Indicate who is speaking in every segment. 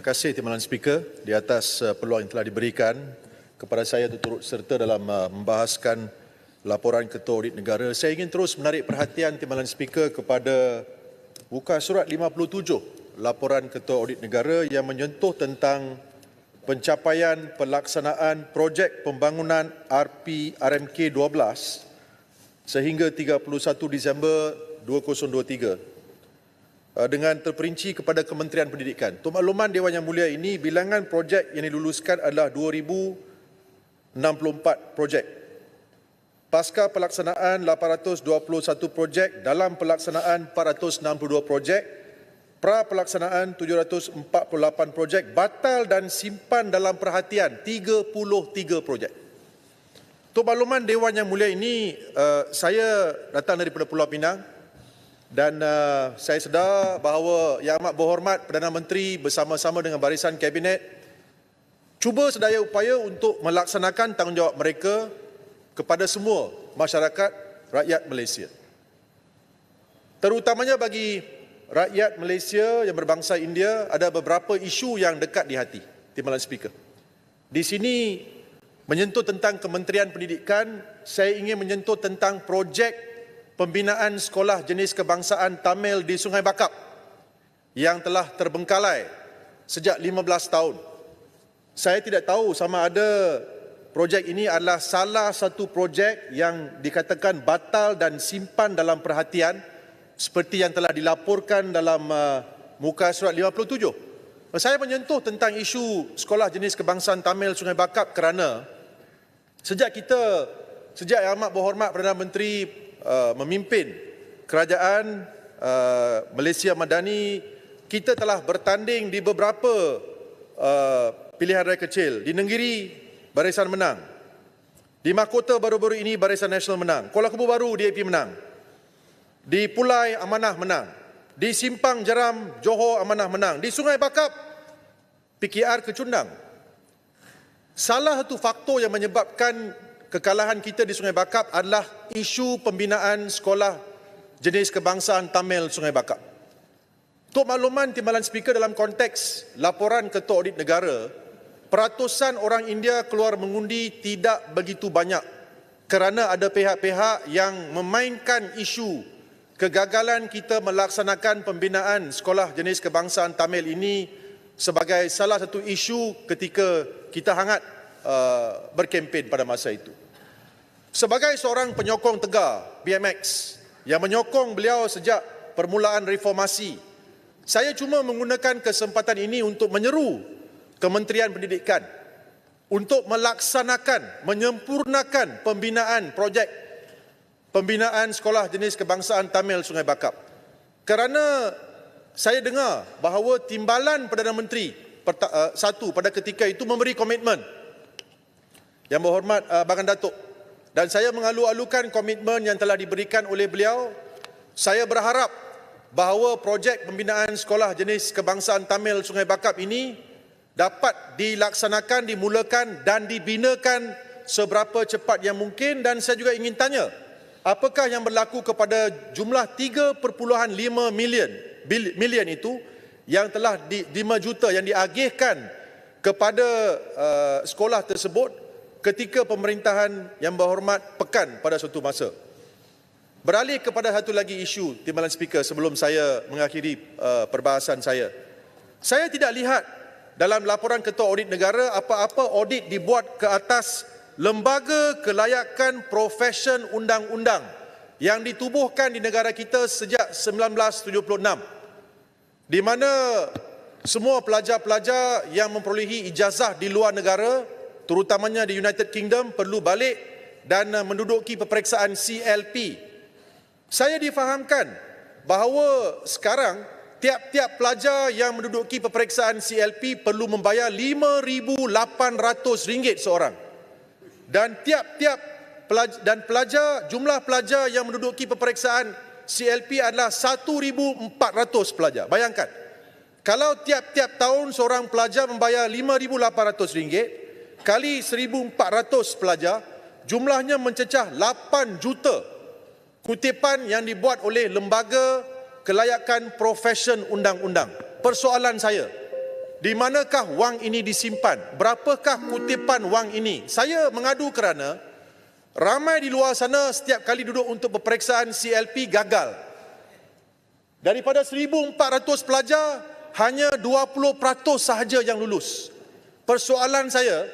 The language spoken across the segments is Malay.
Speaker 1: Terima kasih Timbalan Speaker di atas peluang yang telah diberikan kepada saya untuk turut serta dalam membahaskan laporan Ketua Audit Negara. Saya ingin terus menarik perhatian Timbalan Speaker kepada muka surat 57 laporan Ketua Audit Negara yang menyentuh tentang pencapaian pelaksanaan projek pembangunan RMK 12 sehingga 31 Disember 2023. Dengan terperinci kepada Kementerian Pendidikan. Untuk makluman Dewan Yang Mulia ini, bilangan projek yang diluluskan adalah 2,064 projek. Pasca pelaksanaan 821 projek, dalam pelaksanaan 462 projek, pra pelaksanaan 748 projek, batal dan simpan dalam perhatian 33 projek. Untuk makluman Dewan Yang Mulia ini, saya datang daripada Pulau Pinang. Dan saya sedar bahawa Yang Amat Berhormat Perdana Menteri bersama-sama dengan barisan Kabinet cuba sedaya upaya untuk melaksanakan tanggungjawab mereka kepada semua masyarakat rakyat Malaysia. Terutamanya bagi rakyat Malaysia yang berbangsa India, ada beberapa isu yang dekat di hati, Timbalan Speaker. Di sini menyentuh tentang Kementerian Pendidikan, saya ingin menyentuh tentang projek pembinaan sekolah jenis kebangsaan Tamil di Sungai Bakap yang telah terbengkalai sejak 15 tahun. Saya tidak tahu sama ada projek ini adalah salah satu projek yang dikatakan batal dan simpan dalam perhatian seperti yang telah dilaporkan dalam muka surat 57. Saya menyentuh tentang isu sekolah jenis kebangsaan Tamil Sungai Bakap kerana sejak Yang Amat Berhormat Perdana Menteri memimpin kerajaan Malaysia Madani, kita telah bertanding di beberapa pilihan raya kecil. Di Nenggiri, Barisan menang. Di Mahkota baru-baru ini, Barisan Nasional menang. Kuala Kubu Baru, DAP menang. Di Pulai, Amanah menang. Di Simpang Jeram, Johor, Amanah menang. Di Sungai Bakap, PKR kecundang. Salah satu faktor yang menyebabkan kekalahan kita di Sungai Bakap adalah isu pembinaan sekolah jenis kebangsaan Tamil Sungai Bakap. Untuk makluman Timbalan Speaker, dalam konteks laporan Ketua Audit Negara, peratusan orang India keluar mengundi tidak begitu banyak kerana ada pihak-pihak yang memainkan isu kegagalan kita melaksanakan pembinaan sekolah jenis kebangsaan Tamil ini sebagai salah satu isu ketika kita hangat berkempen pada masa itu. Sebagai seorang penyokong tegar BMX yang menyokong beliau sejak permulaan reformasi, saya cuma menggunakan kesempatan ini untuk menyeru Kementerian Pendidikan untuk melaksanakan, menyempurnakan pembinaan projek pembinaan sekolah jenis kebangsaan Tamil Sungai Bakap. Kerana saya dengar bahawa Timbalan Perdana Menteri pada ketika itu memberi komitmen, Yang Berhormat Bagan Datuk, dan saya mengalu-alukan komitmen yang telah diberikan oleh beliau. Saya berharap bahawa projek pembinaan sekolah jenis kebangsaan Tamil Sungai Bakap ini dapat dilaksanakan, dimulakan dan dibinakan seberapa cepat yang mungkin. Dan saya juga ingin tanya, apakah yang berlaku kepada jumlah 3.5 million itu yang telah 5 juta yang diagihkan kepada sekolah tersebut ketika pemerintahan Yang Berhormat Pekan pada suatu masa. Beralih kepada satu lagi isu, Timbalan Speaker, sebelum saya mengakhiri perbahasan saya. Saya tidak lihat dalam laporan Ketua Audit Negara apa-apa audit dibuat ke atas lembaga kelayakan profesion undang-undang yang ditubuhkan di negara kita sejak 1976, di mana semua pelajar-pelajar yang memperolehi ijazah di luar negara, terutamanya di United Kingdom, perlu balik dan menduduki peperiksaan CLP. Saya difahamkan bahawa sekarang tiap-tiap pelajar yang menduduki peperiksaan CLP perlu membayar RM5,800 seorang. Dan jumlah pelajar yang menduduki peperiksaan CLP adalah 1,400 pelajar. Bayangkan, kalau tiap-tiap tahun seorang pelajar membayar RM5,800 kali 1,400 pelajar, jumlahnya mencecah 8 juta. Kutipan yang dibuat oleh Lembaga Kelayakan Profesion Undang-Undang. Persoalan saya, Di manakah wang ini disimpan? Berapakah kutipan wang ini? Saya mengadu kerana ramai di luar sana setiap kali duduk untuk peperiksaan CLP gagal. Daripada 1,400 pelajar, hanya 20% sahaja yang lulus. Persoalan saya,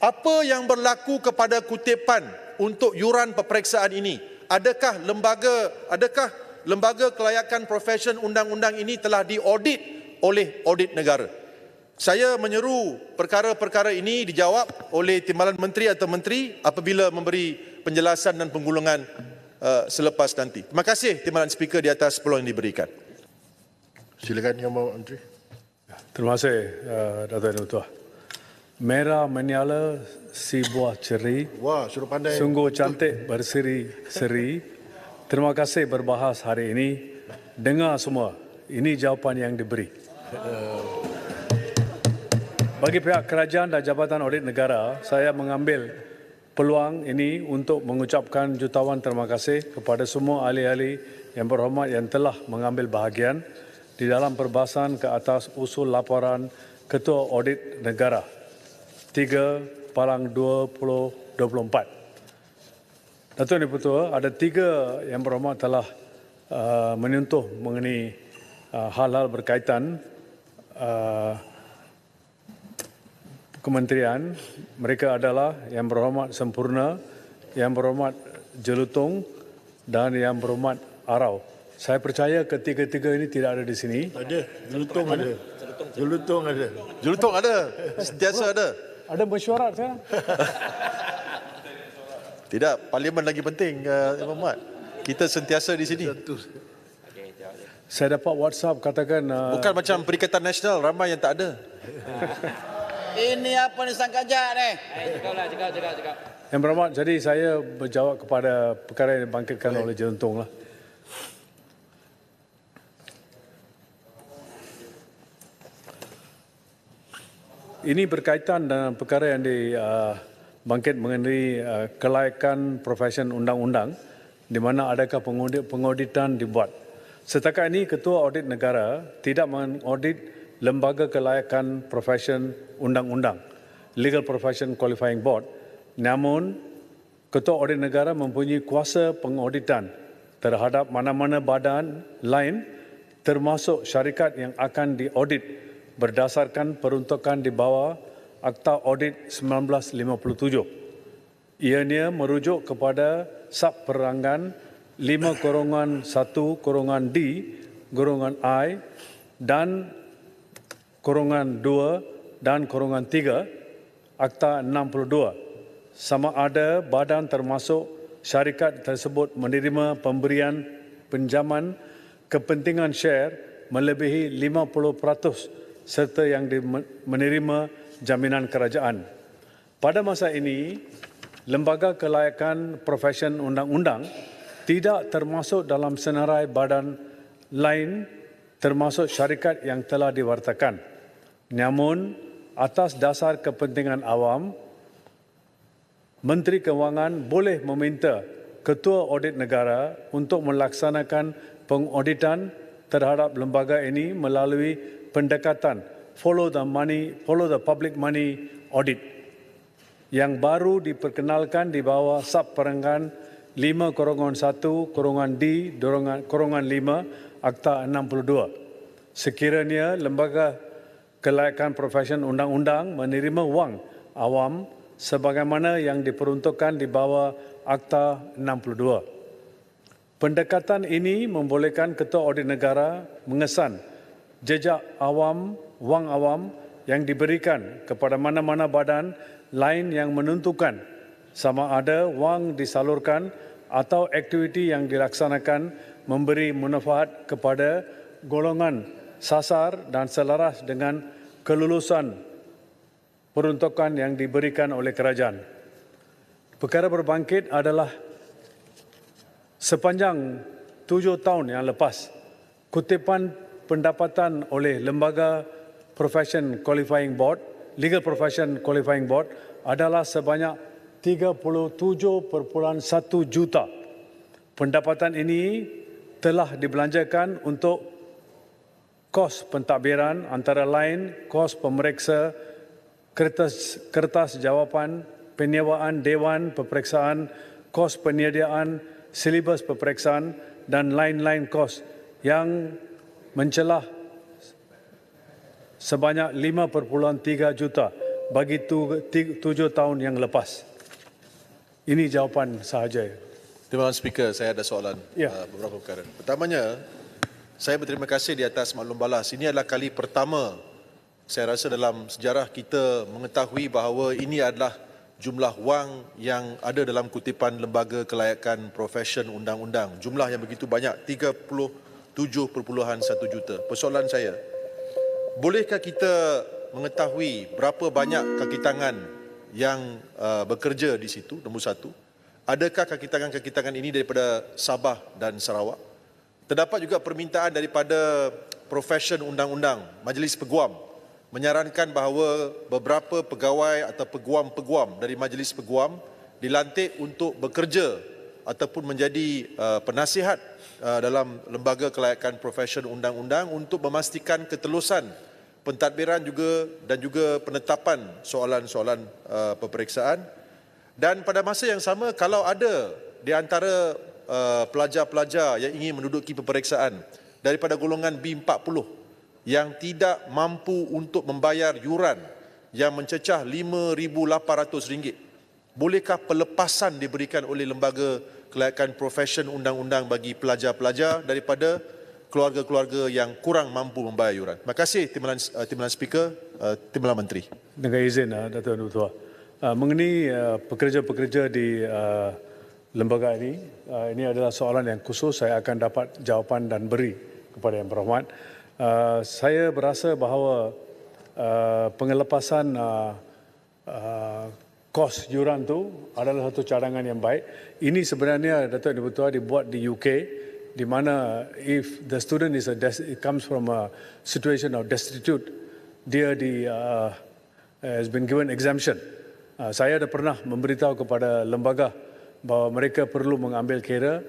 Speaker 1: apa yang berlaku kepada kutipan untuk yuran peperiksaan ini? Adakah lembaga kelayakan profesion undang-undang ini telah diaudit oleh audit negara? Saya menyeru perkara-perkara ini dijawab oleh Timbalan Menteri atau Menteri apabila memberi penjelasan dan penggulungan selepas nanti. Terima kasih Timbalan Speaker di atas peluang yang diberikan.
Speaker 2: Silakan Yang Berhormat Menteri.
Speaker 3: Terima kasih Dato' Yang Ketua. Merah menyala si buah ceri.
Speaker 2: Wah, suruh pandai.
Speaker 3: Sungguh cantik berseri-seri. Terima kasih berbahas hari ini. Dengar semua, ini jawapan yang diberi. Bagi pihak kerajaan dan Jabatan Audit Negara, saya mengambil peluang ini untuk mengucapkan jutawan terima kasih kepada semua ahli-ahli yang berhormat yang telah mengambil bahagian di dalam perbahasan ke atas usul laporan Ketua Audit Negara 3/2024. Dato' Yang Ketua, ada 3 yang berhormat telah menyentuh mengenai hal-hal berkaitan kementerian. Mereka adalah Yang Berhormat Sempurna, Yang Berhormat Jelutong dan Yang Berhormat Arau. Saya percaya ketiga-tiga ini tidak ada di sini.
Speaker 2: Ada, Jelutong ada. Jelutong ada.
Speaker 1: Jelutong ada, sentiasa ada.
Speaker 3: Ada mesyuarat sekarang?
Speaker 1: Tidak, parlimen lagi penting, Yang Berhormat. Kita sentiasa di sini.
Speaker 3: Saya dapat WhatsApp katakan...
Speaker 1: Bukan macam Perikatan Nasional, ramai yang tak ada.
Speaker 4: Ini apa ni sangkajak ni?
Speaker 3: Cakap. Yang Berhormat, jadi saya berjawab kepada perkara yang dibangkitkan oleh Jelutong lah. Ini berkaitan dengan perkara yang dibangkit mengenai kelayakan profesion undang-undang di mana adakah pengauditan dibuat. Setakat ini Ketua Audit Negara tidak mengaudit Lembaga Kelayakan Profesion Undang-Undang, Legal Profession Qualifying Board. Namun, Ketua Audit Negara mempunyai kuasa pengauditan terhadap mana-mana badan lain termasuk syarikat yang akan diaudit berdasarkan peruntukan di bawah Akta Audit 1957. Ianya merujuk kepada Sub Perangan 5/1/D/I dan -2 dan -3 Akta 62. Sama ada badan termasuk syarikat tersebut menerima pemberian pinjaman kepentingan share melebihi 50% serta yang menerima jaminan kerajaan. Pada masa ini, Lembaga Kelayakan Profesion Undang-Undang tidak termasuk dalam senarai badan lain termasuk syarikat yang telah diwartakan. Namun, atas dasar kepentingan awam, Menteri Kewangan boleh meminta Ketua Audit Negara untuk melaksanakan pengauditan terhadap lembaga ini melalui pendekatan follow the public money audit yang baru diperkenalkan di bawah Sub Perangan 5/1/D/5 Akta 62. Sekiranya Lembaga Kelayakan Profesion Undang-Undang menerima wang awam sebagaimana yang diperuntukkan di bawah Akta 62. Pendekatan ini membolehkan Ketua Audit Negara mengesan jejak awam, wang awam yang diberikan kepada mana-mana badan lain yang menentukan sama ada wang disalurkan atau aktiviti yang dilaksanakan memberi manfaat kepada golongan sasar dan selaras dengan kelulusan peruntukan yang diberikan oleh kerajaan. Perkara berbangkit adalah sepanjang 7 tahun yang lepas, kutipan pendapatan oleh Lembaga Profession Qualifying Board, Legal Profession Qualifying Board adalah sebanyak 37.1 juta. Pendapatan ini telah dibelanjakan untuk kos pentadbiran antara lain kos pemeriksa kertas jawapan, penyewaan dewan peperiksaan, kos penyediaan silibus peperiksaan dan lain-lain kos yang mencelah sebanyak 5.3 juta bagi 7 tahun yang lepas. Ini jawapan sahaja.
Speaker 1: Timbalan Speaker, saya ada soalan
Speaker 3: Ya.
Speaker 1: beberapa perkara. Pertamanya, saya berterima kasih di atas maklum balas. Ini adalah kali pertama saya rasa dalam sejarah kita mengetahui bahawa ini adalah jumlah wang yang ada dalam kutipan Lembaga Kelayakan Profession Undang-Undang. Jumlah yang begitu banyak, 37.1 juta. Persoalan saya, bolehkah kita mengetahui berapa banyak kaki tangan yang bekerja di situ, nombor satu? Adakah kaki tangan ini daripada Sabah dan Sarawak? Terdapat juga permintaan daripada Profession Undang-Undang, Majlis Peguam, menyarankan bahawa beberapa pegawai atau peguam-peguam dari Majlis Peguam dilantik untuk bekerja ataupun menjadi penasihat dalam Lembaga Kelayakan Profession Undang-Undang untuk memastikan ketelusan pentadbiran dan juga penetapan soalan-soalan peperiksaan. Dan pada masa yang sama, kalau ada di antara pelajar-pelajar yang ingin menduduki peperiksaan daripada golongan B40 yang tidak mampu untuk membayar yuran yang mencecah RM5,800, bolehkah pelepasan diberikan oleh Lembaga Kelayakan Profession Undang-Undang bagi pelajar-pelajar daripada keluarga-keluarga yang kurang mampu membayar yuran? Terima kasih Timbalan Speaker, Timbalan Menteri.
Speaker 3: Dengan izin Datuk Yang Bertuah, mengenai pekerja-pekerja di lembaga ini adalah soalan yang khusus saya akan dapat jawapan dan beri kepada Yang Berhormat. Saya berasa bahawa pengelepasan kos yuran itu adalah satu cadangan yang baik. Ini sebenarnya Datuk Yang Bertuah dibuat di UK, di mana if the student it comes from a situation of destitute, dia has been given exemption. Saya ada pernah memberitahu kepada lembaga bahawa mereka perlu mengambil kira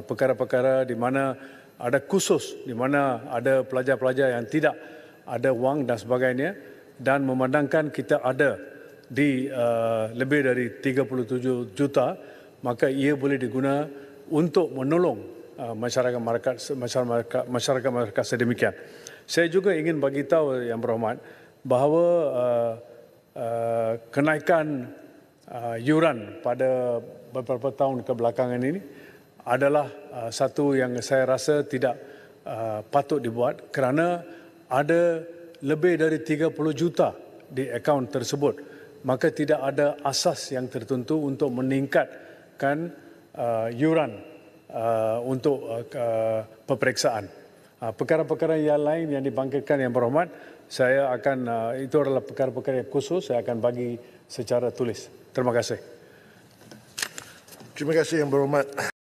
Speaker 3: perkara-perkara di mana ada khusus, di mana ada pelajar-pelajar yang tidak ada wang dan sebagainya, dan memandangkan kita ada di lebih dari 37 juta, maka ia boleh diguna untuk menolong masyarakat sedemikian. Saya juga ingin bagi tahu Yang Berhormat bahawa kenaikan yuran pada beberapa tahun kebelakangan ini adalah satu yang saya rasa tidak patut dibuat kerana ada lebih dari 30 juta di akaun tersebut. Maka tidak ada asas yang tertentu untuk meningkatkan yuran untuk peperiksaan. Perkara-perkara yang lain yang dibangkitkan Yang Berhormat, saya akan itu adalah perkara-perkara yang khusus, saya akan bagi secara tulis. Terima kasih.
Speaker 2: Terima kasih Yang Berhormat.